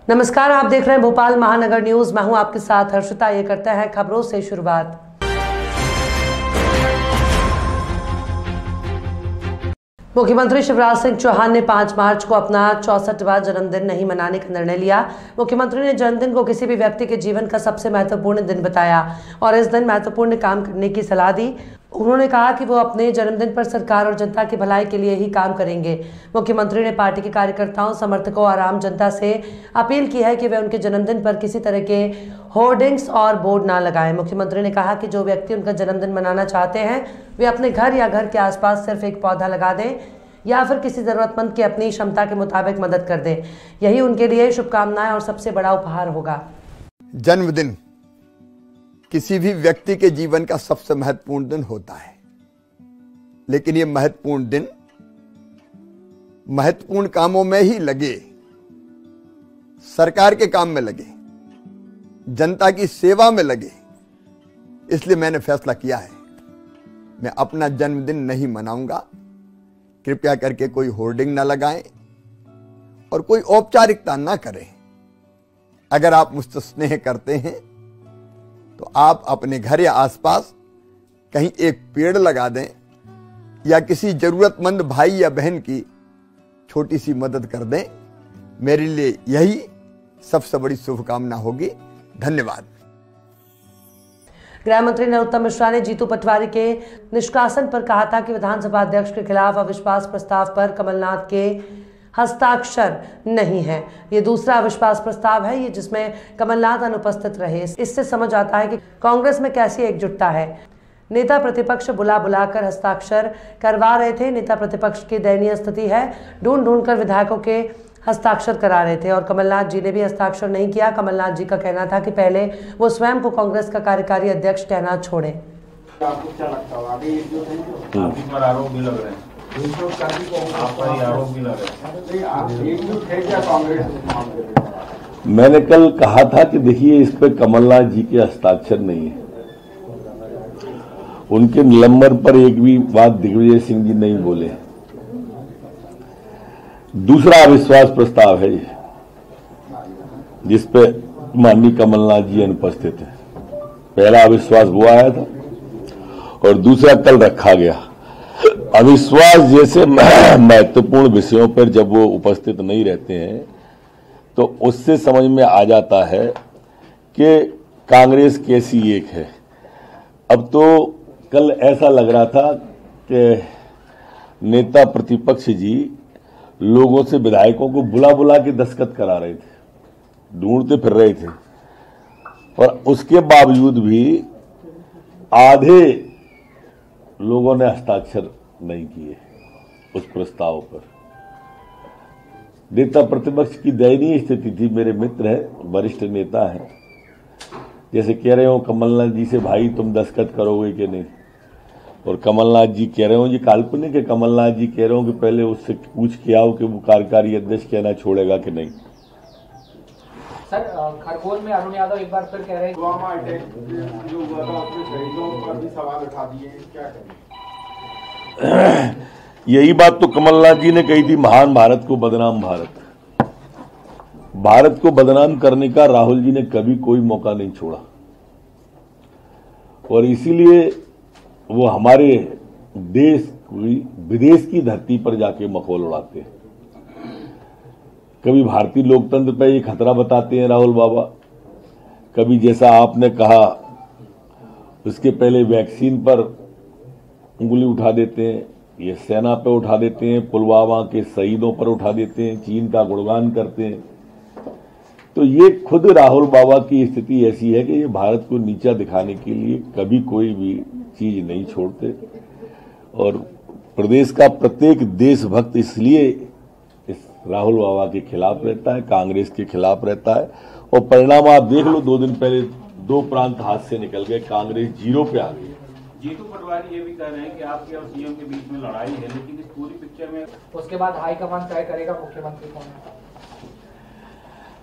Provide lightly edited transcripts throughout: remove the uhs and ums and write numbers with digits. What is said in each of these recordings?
नमस्कार, आप देख रहे हैं भोपाल महानगर न्यूज। मैं हूं आपके साथ हर्षिता। ये करते हैं खबरों से शुरुआत। मुख्यमंत्री शिवराज सिंह चौहान ने 5 मार्च को अपना 64वां जन्मदिन नहीं मनाने का निर्णय लिया। मुख्यमंत्री ने जन्मदिन को किसी भी व्यक्ति के जीवन का सबसे महत्वपूर्ण दिन बताया और इस दिन महत्वपूर्ण काम करने की सलाह दी। उन्होंने कहा कि वो अपने जन्मदिन पर सरकार और जनता की भलाई के लिए ही काम करेंगे। मुख्यमंत्री ने पार्टी के कार्यकर्ताओं, समर्थकों और आम जनता से अपील की है कि वे उनके जन्मदिन पर किसी तरह के होर्डिंग्स और बोर्ड ना लगाएं। मुख्यमंत्री ने कहा कि जो व्यक्ति उनका जन्मदिन मनाना चाहते हैं वे अपने घर या घर के आसपास सिर्फ एक पौधा लगा दें या फिर किसी जरूरतमंद की अपनी क्षमता के मुताबिक मदद कर दें। यही उनके लिए शुभकामनाएं और सबसे बड़ा उपहार होगा। जन्मदिन किसी भी व्यक्ति के जीवन का सबसे महत्वपूर्ण दिन होता है, लेकिन ये महत्वपूर्ण दिन महत्वपूर्ण कामों में ही लगे, सरकार के काम में लगे, जनता की सेवा में लगे। इसलिए मैंने फैसला किया है मैं अपना जन्मदिन नहीं मनाऊंगा। कृपया करके कोई होर्डिंग ना लगाएं और कोई औपचारिकता ना करें। अगर आप मुझसे स्नेह करते हैं तो आप अपने घर या आसपास कहीं एक पेड़ लगा दें या किसी जरूरतमंद भाई या बहन की छोटी सी मदद कर दें। मेरे लिए यही सबसे बड़ी शुभकामना होगी। धन्यवाद। गृह मंत्री नरोत्तम मिश्रा ने जीतू पटवारी के निष्कासन पर कहा था कि विधानसभा अध्यक्ष के खिलाफ अविश्वास प्रस्ताव पर कमलनाथ के हस्ताक्षर नहीं है। ये दूसरा अविश्वास प्रस्ताव है, ये जिसमें कमलनाथ अनुपस्थित रहे। इससे समझ आता है कि कांग्रेस में कैसी एकजुटता है। नेता प्रतिपक्ष बुलाकर हस्ताक्षर करवा रहे थे। नेता प्रतिपक्ष की दयनीय स्थिति है, ढूंढ कर विधायकों के हस्ताक्षर करा रहे थे और कमलनाथ जी ने भी हस्ताक्षर नहीं किया। कमलनाथ जी का कहना था कि पहले वो स्वयं को कांग्रेस का कार्यकारी अध्यक्ष कहना छोड़े। आपको क्या लगता है आगे एक पर आरोप भी लग रहे हैं, आप पर आरोप भी लग रहे हैं, आप एकजुट है क्या कांग्रेस? मैंने कल कहा था कि देखिए इस पे कमलनाथ जी के हस्ताक्षर नहीं है। उनके निलंबन पर एक भी बात दिग्विजय सिंह जी नहीं बोले। दूसरा अविश्वास प्रस्ताव है जिस पे माननीय कमलनाथ जी अनुपस्थित है। पहला अविश्वास वो आया था और दूसरा कल रखा गया। अविश्वास जैसे महत्वपूर्ण विषयों पर जब वो उपस्थित नहीं रहते हैं तो उससे समझ में आ जाता है कि कांग्रेस कैसी एक है। अब तो कल ऐसा लग रहा था कि नेता प्रतिपक्ष जी लोगों से विधायकों को बुला के दस्तखत करा रहे थे, ढूंढते फिर रहे थे और उसके बावजूद भी आधे लोगों ने हस्ताक्षर नहीं किए उस प्रस्ताव पर। नेता प्रतिपक्ष की दयनीय स्थिति थी। मेरे मित्र है, वरिष्ठ नेता है, जैसे कह रहे हो कमलनाथ जी से भाई तुम दस्तखत करोगे कि नहीं, और कमलनाथ जी कह रहे हो ये काल्पनिक है। कमलनाथ जी कह रहे हो कि पहले उससे पूछ के आओ कि वो कार्यकारी अध्यक्ष कहना छोड़ेगा कि नहीं। सर, खरगोन में अरुण यादव एक बार फिर कह रहे हैं पुलवामा अटैक जो हुआ था उसमें शहीदों पर भी सवाल उठा दिए, क्या करें? यही बात तो कमलनाथ जी ने कही थी, महान भारत को बदनाम भारत। भारत को बदनाम करने का राहुल जी ने कभी कोई मौका नहीं छोड़ा और इसीलिए वो हमारे देश विदेश की धरती पर जाके मखौल उड़ाते हैं। कभी भारतीय लोकतंत्र पर ये खतरा बताते हैं राहुल बाबा, कभी जैसा आपने कहा उसके पहले वैक्सीन पर उंगली उठा देते हैं, ये सेना पे उठा देते हैं, पुलवामा के शहीदों पर उठा देते हैं, चीन का गुणगान करते हैं। तो ये खुद राहुल बाबा की स्थिति ऐसी है कि ये भारत को नीचा दिखाने के लिए कभी कोई भी चीज नहीं छोड़ते और प्रदेश का प्रत्येक देशभक्त इसलिए इस राहुल बाबा के खिलाफ रहता है, कांग्रेस के खिलाफ रहता है। और परिणाम आप देख लो, 2 दिन पहले 2 प्रांत हाथ से निकल गए, कांग्रेस 0 पे आ गई। जीतू पटवारी ये भी कह रहे हैं कि आपके और सीएम के बीच में लड़ाई है, लेकिन इस पूरी पिक्चर में उसके बाद हाईकमान तय करेगा मुख्यमंत्री कौन है।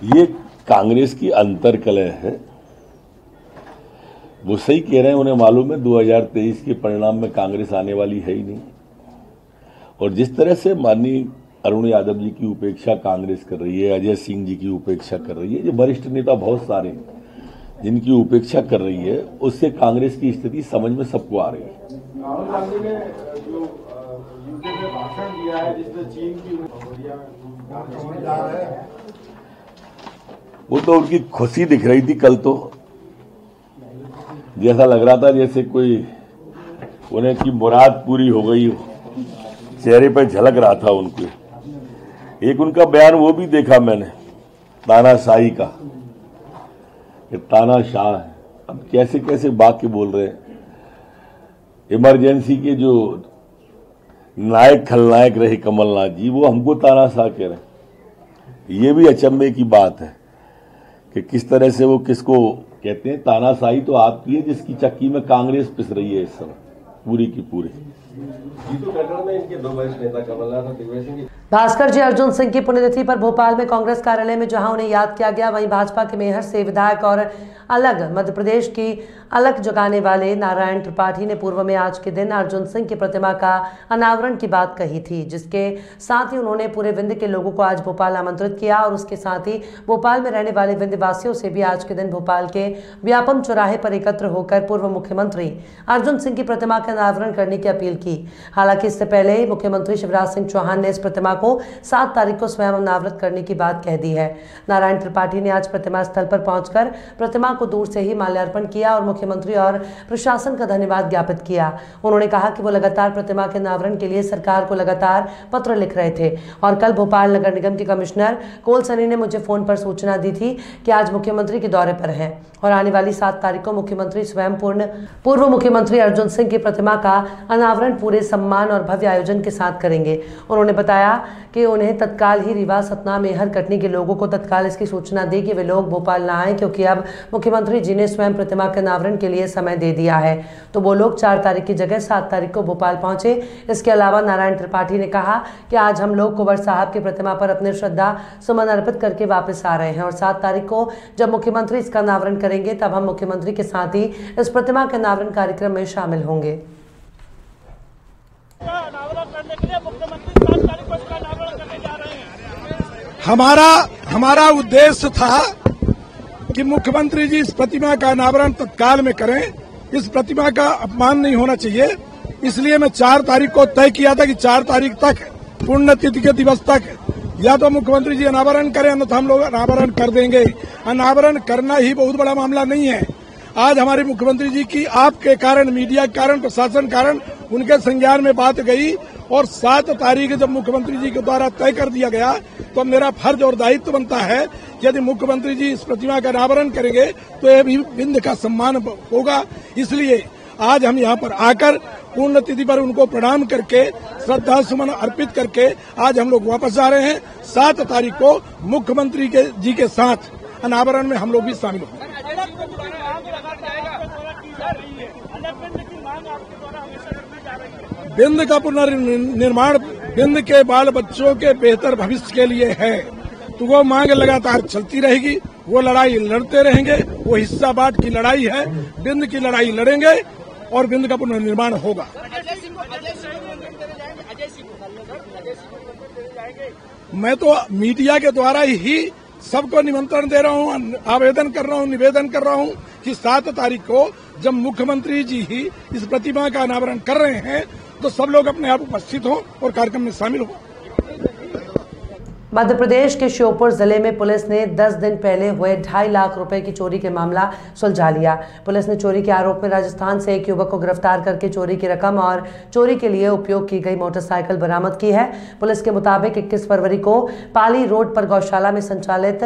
ये कांग्रेस की अंतर्कलह है। वो सही कह रहे हैं, उन्हें मालूम है 2023 के परिणाम में कांग्रेस आने वाली है ही नहीं। और जिस तरह से माननीय अरुण यादव जी की उपेक्षा कांग्रेस कर रही है, अजय सिंह जी की उपेक्षा कर रही है, ये वरिष्ठ नेता बहुत सारे हैं जिनकी उपेक्षा कर रही है, उससे कांग्रेस की स्थिति समझ में सबको आ रही है। राहुल गांधी ने जो यूके में भाषण दिया है जिसमें चीन की वो तो उनकी खुशी दिख रही थी कल, तो जैसा लग रहा था जैसे कोई उन्हें की मुराद पूरी हो गई हो, चेहरे पर झलक रहा था उनके। एक उनका बयान वो भी देखा मैंने, तानाशाही का, कि तानाशाह है। अब कैसे कैसे वाक्य बोल रहे हैं। इमरजेंसी के जो नायक खलनायक रहे कमलनाथ जी, वो हमको तानाशाह कह रहे हैं। ये भी अचंभे की बात है कि किस तरह से वो किसको कहते हैं। तानाशाही तो आपकी है जिसकी चक्की में कांग्रेस पिस रही है इस समय पूरी की पूरी। जीतू प्रकरण में इनके दो वरिष्ठ नेता कमलनाथ और दिग्विजय सिंह। भास्कर जी अर्जुन सिंह की पुण्यतिथि पर भोपाल में कांग्रेस कार्यालय में जहां उन्हें याद किया गया, वहीं भाजपा के मेहर से विधायक और अलग मध्य प्रदेश की अलग जगाने वाले नारायण त्रिपाठी ने पूर्व में आज के दिन अर्जुन सिंह की प्रतिमा का अनावरण की बात कही थी, जिसके साथ ही उन्होंने पूरे विंध्य के लोगों को आज भोपाल आमंत्रित किया और उसके साथ ही भोपाल में रहने वाले विंध्यवासियों से भी आज के दिन भोपाल के व्यापम चौराहे पर एकत्र होकर पूर्व मुख्यमंत्री अर्जुन सिंह की प्रतिमा का अनावरण करने की अपील की। हालांकि इससे पहले मुख्यमंत्री शिवराज सिंह चौहान ने इस प्रतिमा को 7 तारीख को स्वयं अनावृत करने की बात कह दी है। नारायण त्रिपाठी ने आज प्रतिमा स्थल पर पहुंचकर प्रतिमा को दूर से ही माल्यार्पण किया और मुख्यमंत्री और प्रशासन का धन्यवाद ज्ञापित किया। उन्होंने कहा कि वो लगातार प्रतिमा के अनावरण के लिए सरकार को लगातार पत्र लिख रहे थे और कल भोपाल नगर निगम के कमिश्नर कोल सनी ने मुझे फोन पर सूचना दी थी कि आज मुख्यमंत्री के दौरे पर हैं और आने वाली 7 तारीख को मुख्यमंत्री स्वयं पूर्व मुख्यमंत्री अर्जुन सिंह की प्रतिमा का अनावरण पूरे सम्मान और भव्य आयोजन के साथ करेंगे। उन्होंने बताया कि उन्हें तत्काल ही रीवा, सतना, मेहर, कटनी के लोगों को तत्काल इसकी सूचना दी कि वे लोग भोपाल ना आए, क्योंकि अब मुख्यमंत्री जी ने स्वयं प्रतिमा के अनावरण के लिए समय दे दिया है, तो वो लोग 4 तारीख की जगह 7 तारीख को भोपाल पहुंचे। इसके अलावा नारायण त्रिपाठी ने कहा कि आज हम लोग कुंवर साहब की प्रतिमा पर अपने श्रद्धा सुमन अर्पित करके वापस आ रहे हैं और 7 तारीख को जब मुख्यमंत्री इसका अनावरण करेंगे तब हम मुख्यमंत्री के साथ ही इस प्रतिमा के अनावरण कार्यक्रम में शामिल होंगे। हमारा उद्देश्य था कि मुख्यमंत्री जी इस प्रतिमा का अनावरण तत्काल में करें। इस प्रतिमा का अपमान नहीं होना चाहिए, इसलिए मैं 4 तारीख को तय किया था कि 4 तारीख तक, पुण्यतिथि के दिवस तक, या तो मुख्यमंत्री जी अनावरण करें, अन्यथा हम लोग अनावरण कर देंगे। अनावरण करना ही बहुत बड़ा मामला नहीं है। आज हमारे मुख्यमंत्री जी की आपके कारण, मीडिया के कारण, प्रशासन कारण उनके संज्ञान में बात गई और 7 तारीख जब मुख्यमंत्री जी के द्वारा तय कर दिया गया तो मेरा फर्ज और दायित्व बनता है कि यदि मुख्यमंत्री जी इस प्रतिमा का अनावरण करेंगे तो यह भी विंध्य का सम्मान होगा। इसलिए आज हम यहाँ पर आकर पुण्यतिथि पर उनको प्रणाम करके, श्रद्धा सुमन अर्पित करके आज हम लोग वापस आ रहे हैं। 7 तारीख को मुख्यमंत्री जी के साथ अनावरण में हम लोग भी शामिल होंगे। विंध्य का पुनर्निर्माण विंध्य के बाल बच्चों के बेहतर भविष्य के लिए है, तो वो मांग लगातार चलती रहेगी। वो लड़ाई लड़ते रहेंगे, वो हिस्सा बांट की लड़ाई है। विंध्य की लड़ाई लड़ेंगे और विंध्य का पुनर्निर्माण होगा। मैं तो मीडिया के द्वारा ही सबको निमंत्रण दे रहा हूँ, आवेदन कर रहा हूँ, निवेदन कर रहा हूँ कि 7 तारीख को जब मुख्यमंत्री जी ही इस प्रतिमा का अनावरण कर रहे हैं तो सब लोग अपने आप उपस्थित हों और कार्यक्रम में शामिल हों। मध्य प्रदेश के श्योपुर जिले में पुलिस ने 10 दिन पहले हुए 2.5 लाख रुपए की चोरी के मामला सुलझा लिया। पुलिस ने चोरी के आरोप में राजस्थान से एक युवक को गिरफ्तार करके चोरी की रकम और चोरी के लिए उपयोग की गई मोटरसाइकिल बरामद की है। पुलिस के मुताबिक 21 फरवरी को पाली रोड पर गौशाला में संचालित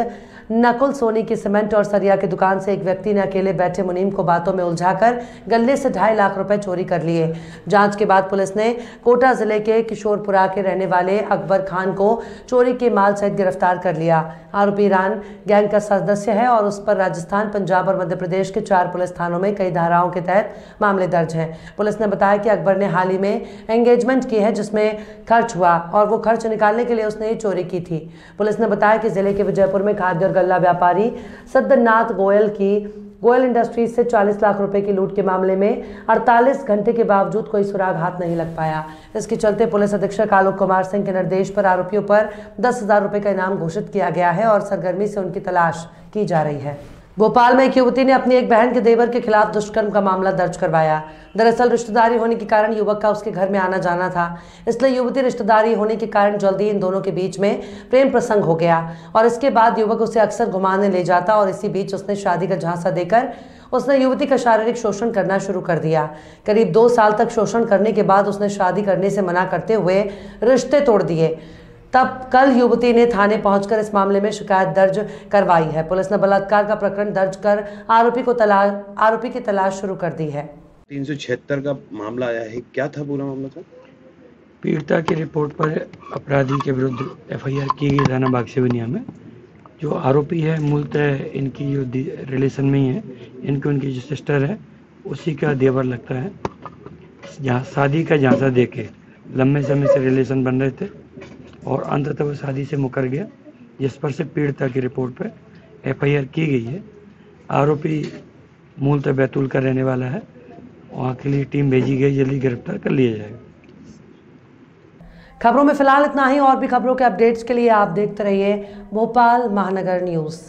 नकुल सोनी की सीमेंट और सरिया की दुकान से एक व्यक्ति ने अकेले बैठे मुनीम को बातों में उलझाकर गले से 2.5 लाख रुपए चोरी कर लिए। जांच के बाद पुलिस ने कोटा जिले के किशोरपुरा के रहने वाले अकबर खान को चोरी के माल सहित गिरफ्तार कर लिया। आरोपी ईरान गैंग का सदस्य है और उस पर राजस्थान, पंजाब और मध्य प्रदेश के 4 पुलिस थानों में कई धाराओं के तहत मामले दर्ज हैं। पुलिस ने बताया कि अकबर ने हाल ही में एंगेजमेंट की है जिसमें खर्च हुआ और वो खर्च निकालने के लिए उसने ये चोरी की थी। पुलिस ने बताया कि जिले के विजयपुर में खाद्य और गल्ला व्यापारी सिद्धनाथ गोयल की गोयल इंडस्ट्रीज से 40 लाख रुपए की लूट के मामले में 48 घंटे के बावजूद कोई सुराग हाथ नहीं लग पाया। इसके चलते पुलिस अधीक्षक आलोक कुमार सिंह के निर्देश पर आरोपियों पर 10,000 रुपए का इनाम घोषित किया गया है और सरगर्मी से उनकी तलाश की जा रही है। भोपाल में एक युवती ने अपनी एक बहन के देवर के खिलाफ दुष्कर्म का मामला दर्ज करवाया। दरअसल रिश्तेदारी होने के कारण युवक का उसके घर में आना जाना था, इसलिए युवती रिश्तेदारी होने के कारण जल्दी इन दोनों के बीच में प्रेम प्रसंग हो गया और इसके बाद युवक उसे अक्सर घुमाने ले जाता और इसी बीच उसने शादी का झांसा देकर उसने युवती का शारीरिक शोषण करना शुरू कर दिया। करीब 2 साल तक शोषण करने के बाद उसने शादी करने से मना करते हुए रिश्ते तोड़ दिए। तब कल युवती ने थाने पहुंचकर इस मामले में शिकायत दर्ज करवाई है। पुलिस ने बलात्कार का प्रकरण दर्ज कर आरोपी की तलाश शुरू कर दी है। 376 का मामला आया है, क्या था पूरा मामला सर? पीड़िता की रिपोर्ट पर अपराधी के विरुद्ध FIR की गई थाना बागसेवनिया में। जो आरोपी है मूलतः इनकी जो रिलेशन में ही है, उनकी जो सिस्टर है उसी का देवर लगता है। जहाँ शादी का झांसा देके लंबे समय से रिलेशन बन रहे थे और अंततः वो शादी से मुकर गया, जिस पर से पीड़िता की रिपोर्ट पर FIR की गई है। आरोपी मूलतः बैतूल का रहने वाला है। वहाँ के लिए टीम भेजी गई, जल्दी गिरफ्तार कर लिया जाएगा। खबरों में फिलहाल इतना ही। और भी खबरों के अपडेट्स के लिए आप देखते रहिए भोपाल महानगर न्यूज़।